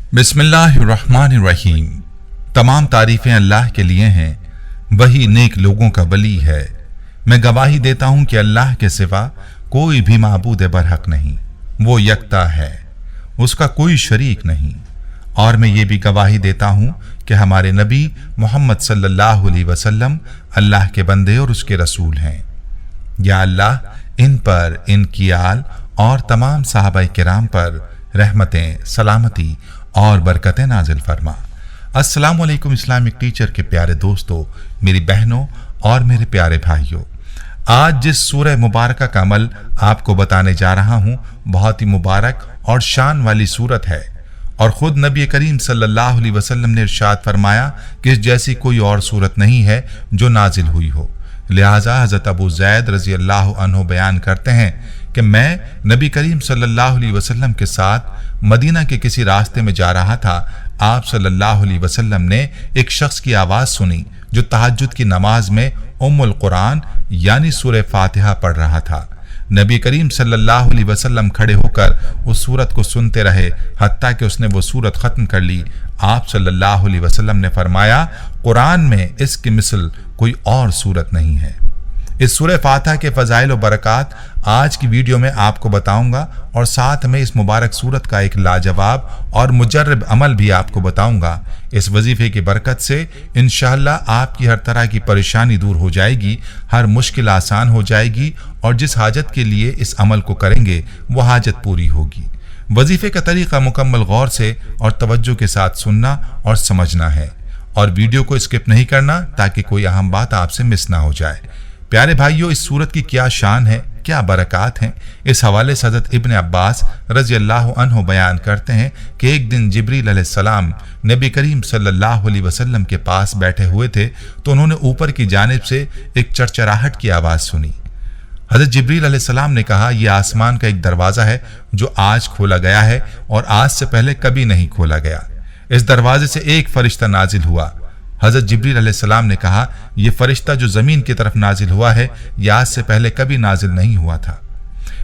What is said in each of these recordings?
बिस्मिल्लाहिर्रहमानिर्रहीम। तमाम तारीफ़ें अल्लाह के लिए हैं, वही नेक लोगों का वली है। मैं गवाही देता हूँ कि अल्लाह के सिवा कोई भी माबूद बरहक नहीं, वो यकता है, उसका कोई शरीक नहीं। और मैं ये भी गवाही देता हूँ कि हमारे नबी मोहम्मद सल्लल्लाहु अलैहि वसल्लम अल्लाह के बंदे और उसके रसूल हैं। या अल्लाह इन पर, इनकी आल और तमाम सहाबा किराम पर रहमतें, सलामती और बरकतें नाजिल फरमा। अस्सलामु अलैकुम इस्लामिक टीचर के प्यारे दोस्तों, मेरी बहनों और मेरे प्यारे भाइयों, आज जिस सूरह मुबारक का अमल आपको बताने जा रहा हूँ बहुत ही मुबारक और शान वाली सूरत है। और खुद नबी करीम सल्लल्लाहु अलैहि वसल्लम ने इरशाद फरमाया कि इस जैसी कोई और सूरत नहीं है जो नाजिल हुई हो। लिहाजा हज़रत अबू ज़ैद रज़ी अल्लाह अन्हु बयान करते हैं कि मैं नबी करीम सल्लल्लाहु अलैहि वसल्लम के साथ मदीना के किसी रास्ते में जा रहा था। आप सल्लल्लाहु अलैहि वसल्लम ने एक शख्स की आवाज़ सुनी जो तहज्जुद की नमाज में उम्मुल कुरान यानी सूरह फातिहा पढ़ रहा था। नबी करीम सल्लल्लाहु अलैहि वसल्लम खड़े होकर उस सूरत को सुनते रहे हत्ता कि उसने वो सूरत ख़त्म कर ली। आप सल्लल्लाहु अलैहि वसल्लम ने फरमाया, कुरान में इसकी मिसल कोई और सूरत नहीं है। इस सूरह फातिहा के फ़ज़ाइल और बरक़ात आज की वीडियो में आपको बताऊंगा और साथ में इस मुबारक सूरत का एक लाजवाब और मुजर्रब अमल भी आपको बताऊंगा। इस वजीफे की बरकत से इंशाअल्लाह आपकी हर तरह की परेशानी दूर हो जाएगी, हर मुश्किल आसान हो जाएगी और जिस हाजत के लिए इस अमल को करेंगे वो हाजत पूरी होगी। वजीफे का तरीका मुकम्मल गौर से और तवज्जो के साथ सुनना और समझना है और वीडियो को स्किप नहीं करना ताकि कोई अहम बात आपसे मिस ना हो जाए। प्यारे भाइयों, इस सूरत की क्या शान है, क्या बरक़ात हैं, इस हवाले से हज़रत इब्न अब्बास रज़ी अल्लाह अन्हु बयान करते हैं कि एक दिन जिब्रील अलैहिस्सलाम नबी करीम सल्लल्लाहु अलैहि वसल्लम के पास बैठे हुए थे तो उन्होंने ऊपर की जानिब से एक चरचराहट की आवाज़ सुनी। हज़रत जिब्रील अलैहिस्सलाम ने कहा, यह आसमान का एक दरवाज़ा है जो आज खोला गया है और आज से पहले कभी नहीं खोला गया। इस दरवाजे से एक फरिश्ता नाजिल हुआ। हज़रत जिब्रील अलैहिस्सलाम ने कहा, यह फरिश्ता जो ज़मीन की तरफ नाजिल हुआ है यह आज से पहले कभी नाजिल नहीं हुआ था।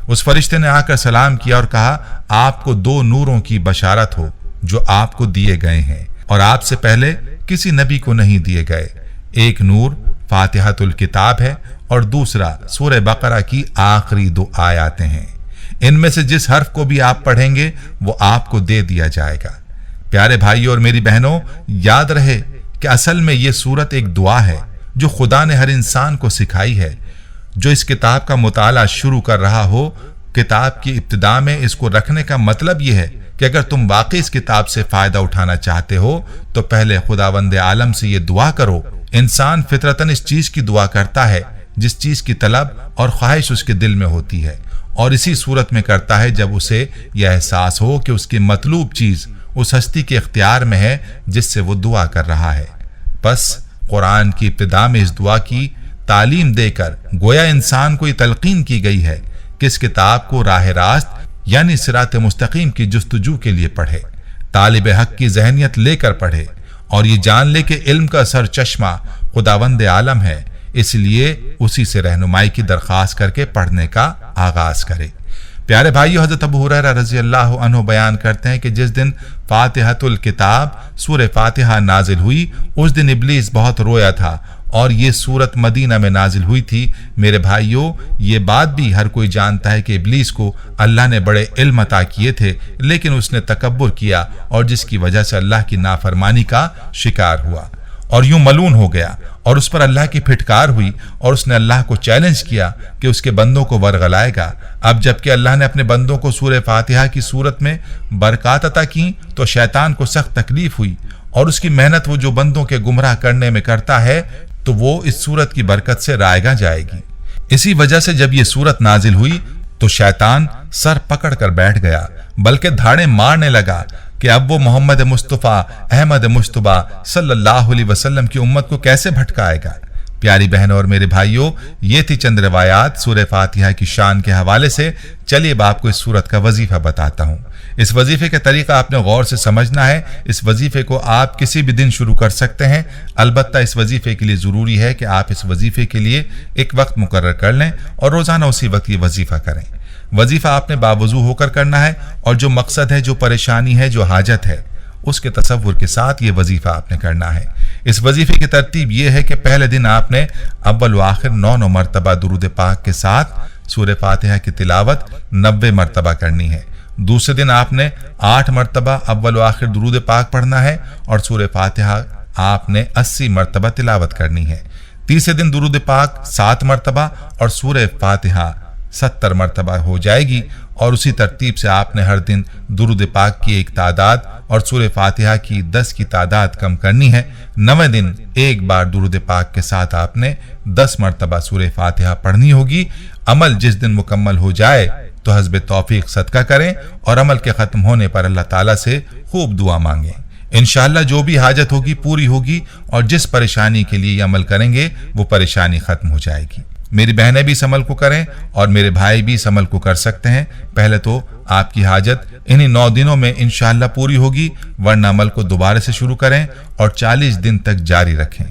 उस फरिश्ते ने आकर सलाम किया और कहा, आपको दो नूरों की बशारत हो जो आपको दिए गए हैं और आपसे पहले किसी नबी को नहीं दिए गए। एक नूर फातिहातुल किताब है और दूसरा सूरह बकरा की आखिरी दो आयातें हैं। इनमें से जिस हर्फ को भी आप पढ़ेंगे वो आपको दे दिया जाएगा। प्यारे भाइयों और मेरी बहनों, याद रहे कि असल में ये सूरत एक दुआ है जो खुदा ने हर इंसान को सिखाई है। जो इस किताब का मुताला शुरू कर रहा हो, किताब की इब्तिदा में इसको रखने का मतलब ये है कि अगर तुम वाकई इस किताब से फ़ायदा उठाना चाहते हो तो पहले खुदावंद आलम से ये दुआ करो। इंसान फितरतन इस चीज़ की दुआ करता है जिस चीज़ की तलब और ख्वाहिश उसके दिल में होती है और इसी सूरत में करता है जब उसे यह एहसास हो कि उसकी मतलूब चीज़ उस हस्ती के इख्तियार में है जिससे वो दुआ कर रहा है। बस कुरान की इब्तिदा में इस दुआ की तालीम देकर गोया इंसान को ये तलकीन की गई है कि इस किताब को राह रास्त यानी सिरात मुस्तकीम की जुस्तजू के लिए पढ़े, तालिब हक की जहनियत लेकर पढ़े और ये जान ले कि इल्म का सर चश्मा खुदावंद आलम है, इसलिए उसी से रहनुमाई की दरख्वास्त करके पढ़ने का आगाज करे। प्यारे भाइयों, हज़रत अबू हुरैरा रज़ी अल्लाह अन्हु बयान करते हैं कि जिस दिन फातिहातुल किताब सूरह फातिहा नाजिल हुई उस दिन इब्लीस बहुत रोया था और ये सूरत मदीना में नाजिल हुई थी। मेरे भाइयों, ये बात भी हर कोई जानता है कि इब्लीस को अल्लाह ने बड़े इल्म अता किए थे लेकिन उसने तकब्बुर किया और जिसकी वजह से अल्लाह की नाफरमानी का शिकार हुआ और यूं मलून हो गया और उस पर अल्लाह की फिटकार हुई और उसने अल्लाह को चैलेंज किया कि उसके बंदों को वरगलाएगा। अब जबकि अल्लाह ने अपने बंदों को सूरह फातिहा की सूरत में बरकत अता की तो शैतान को सख्त तकलीफ हुई और उसकी मेहनत वो जो बंदों के गुमराह करने में करता है तो वो इस सूरत की बरकत से रायगा जाएगी। इसी वजह से जब ये सूरत नाजिल हुई तो शैतान सर पकड़ कर बैठ गया, बल्कि धाड़े मारने लगा कि अब वो मोहम्मद मुस्तफ़ा अहमद मुश्तबा सल्लल्लाहु अलैहि वसल्लम की उम्मत को कैसे भटकाएगा। प्यारी बहनों और मेरे भाइयों, ये थी चंद रिवायात सूरह फातिहा की शान के हवाले से। चलिए अब आपको इस सूरत का वजीफा बताता हूँ। इस वजीफे का तरीका आपने गौर से समझना है। इस वजीफे को आप किसी भी दिन शुरू कर सकते हैं, अलबत्ता इस वजीफे के लिए ज़रूरी है कि आप इस वजीफे के लिए एक वक्त मुकर्रर कर लें और रोज़ाना उसी वक्त ये वजीफा करें। वजीफा आपने बावजू होकर करना है और जो मकसद है, जो परेशानी है, जो हाजत है उसके तसव्वुर के साथ ये वजीफा आपने करना है। इस वजीफे की तरतीब ये है कि पहले दिन आपने अव्वल व आखिर 9 मरतबा दुरूद पाक के साथ सूरह फातिहा की तिलावत 90 मरतबा करनी है। दूसरे दिन आपने 8 मरतबा अव्वल व आखिर दुरूद पाक पढ़ना है और सूरह फातिहा आपने 80 मरतबा तिलावत करनी है। तीसरे दिन दुरूद पाक 7 मरतबा और सूरह फातिहा 70 मरतबा हो जाएगी और उसी तरतीब से आपने हर दिन दुरूद पाक की एक तादाद और सूरह फातिहा की 10 की तादाद कम करनी है। 9वें दिन एक बार दुरूद पाक के साथ आपने 10 मरतबा सूरह फातिहा पढ़नी होगी। अमल जिस दिन मुकम्मल हो जाए तो हस्ब तौफीक सदका करें और अमल के ख़त्म होने पर अल्लाह ताला से खूब दुआ मांगें। इंशाअल्लाह जो भी हाजत होगी पूरी होगी और जिस परेशानी के लिए ये अमल करेंगे वो परेशानी खत्म हो जाएगी। मेरी बहनें भी इस अमल को करें और मेरे भाई भी इस अमल को कर सकते हैं। पहले तो आपकी हाजत इन्हीं 9 दिनों में इंशाअल्लाह पूरी होगी, वरना अमल को दोबारा से शुरू करें और 40 दिन तक जारी रखें।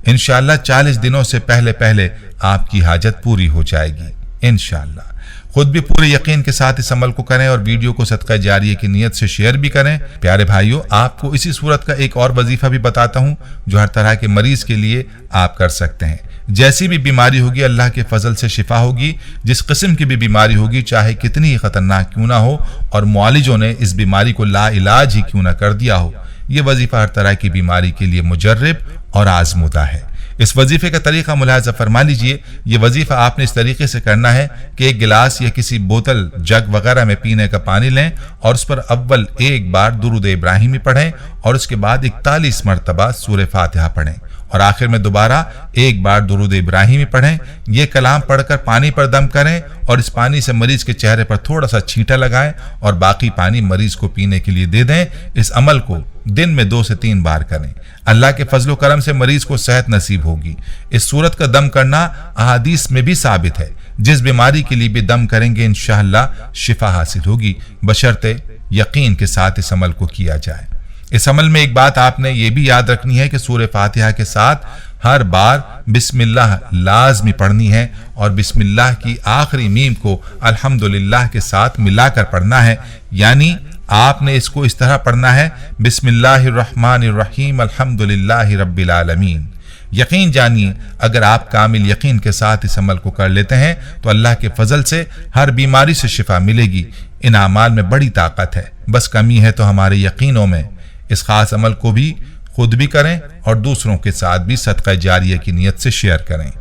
इंशाअल्लाह 40 दिनों से पहले पहले आपकी हाजत पूरी हो जाएगी इंशाअल्लाह। खुद भी पूरे यकीन के साथ इस अमल को करें और वीडियो को सदका जारिया की नीयत से शेयर भी करें। प्यारे भाइयों, आपको इसी सूरत का एक और वजीफा भी बताता हूं जो हर तरह के मरीज के लिए आप कर सकते हैं। जैसी भी बीमारी होगी अल्लाह के फजल से शिफा होगी। जिस किस्म की भी बीमारी होगी, चाहे कितनी ही खतरनाक क्यों ना हो और मुआलिजों ने इस बीमारी को ला इलाज ही क्यों ना कर दिया हो, ये वजीफा हर तरह की बीमारी के लिए मुजर्रब और आजमूदा है। इस वजीफे का तरीका मुलाहजा फरमा लीजिए। ये वजीफा आपने इस तरीके से करना है कि एक गिलास या किसी बोतल, जग वगैरह में पीने का पानी लें और उस पर अव्वल एक बार दुरूद इब्राहिमी पढ़ें और उसके बाद 41 मरतबा सूरह फातिहा पढ़ें और आखिर में दोबारा एक बार दुरूद इब्राहिमी पढ़ें। ये कलाम पढ़कर पानी पर दम करें और इस पानी से मरीज के चेहरे पर थोड़ा सा छींटा लगाएं और बाकी पानी मरीज को पीने के लिए दे दें। इस अमल को दिन में 2 से 3 बार करें। अल्लाह के फजलो करम से मरीज को सेहत नसीब होगी। इस सूरत का दम करना अहादीस में भी साबित है। जिस बीमारी के लिए भी दम करेंगे इंशाअल्लाह शिफा हासिल होगी, बशर्ते यकीन के साथ इस अमल को किया जाए। इस अमल में एक बात आपने ये भी याद रखनी है कि सूरह फातिहा के साथ हर बार बिस्मिल्लाह लाजमी पढ़नी है और बिस्मिल्लाह की आखिरी मीम को अल्हम्दुलिल्लाह के साथ मिलाकर पढ़ना है। यानी आपने इसको इस तरह पढ़ना है, बिस्मिल्लाहिर्रहमानिर्रहीम अल्हम्दुलिल्लाहि रब्बिल आलमीन। यकीन जानिए, अगर आप कामिल यकीन के साथ इस अमल को कर लेते हैं तो अल्लाह के फजल से हर बीमारी से शिफा मिलेगी। इन अमाल में बड़ी ताकत है, बस कमी है तो हमारे यकीनों में। इस खास अमल को भी खुद भी करें और दूसरों के साथ भी सदका जारिया की नीयत से शेयर करें।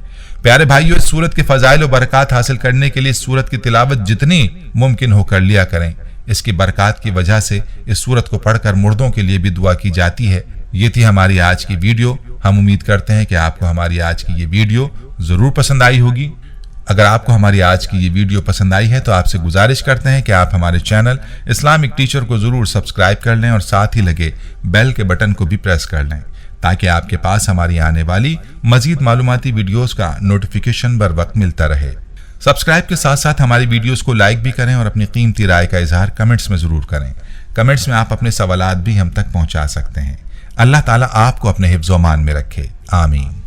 प्यारे भाइयों, इस सूरत के फजाइल और बरकत हासिल करने के लिए इस सूरत की तिलावत जितनी मुमकिन हो कर लिया करें। इसकी बरकत की वजह से इस सूरत को पढ़कर मुर्दों के लिए भी दुआ की जाती है। ये थी हमारी आज की वीडियो। हम उम्मीद करते हैं कि आपको हमारी आज की ये वीडियो जरूर पसंद आई होगी। अगर आपको हमारी आज की ये वीडियो पसंद आई है तो आपसे गुजारिश करते हैं कि आप हमारे चैनल इस्लामिक टीचर को जरूर सब्सक्राइब कर लें और साथ ही लगे बेल के बटन को भी प्रेस कर लें ताकि आपके पास हमारी आने वाली मजीद मालूमाती वीडियोस का नोटिफिकेशन बर वक्त मिलता रहे। सब्सक्राइब के साथ साथ हमारी वीडियोस को लाइक भी करें और अपनी कीमती राय का इजहार कमेंट्स में जरूर करें। कमेंट्स में आप अपने सवालात भी हम तक पहुंचा सकते हैं। अल्लाह ताला आपको अपने हिफ्ज़-ओ-मान में रखे। आमीन।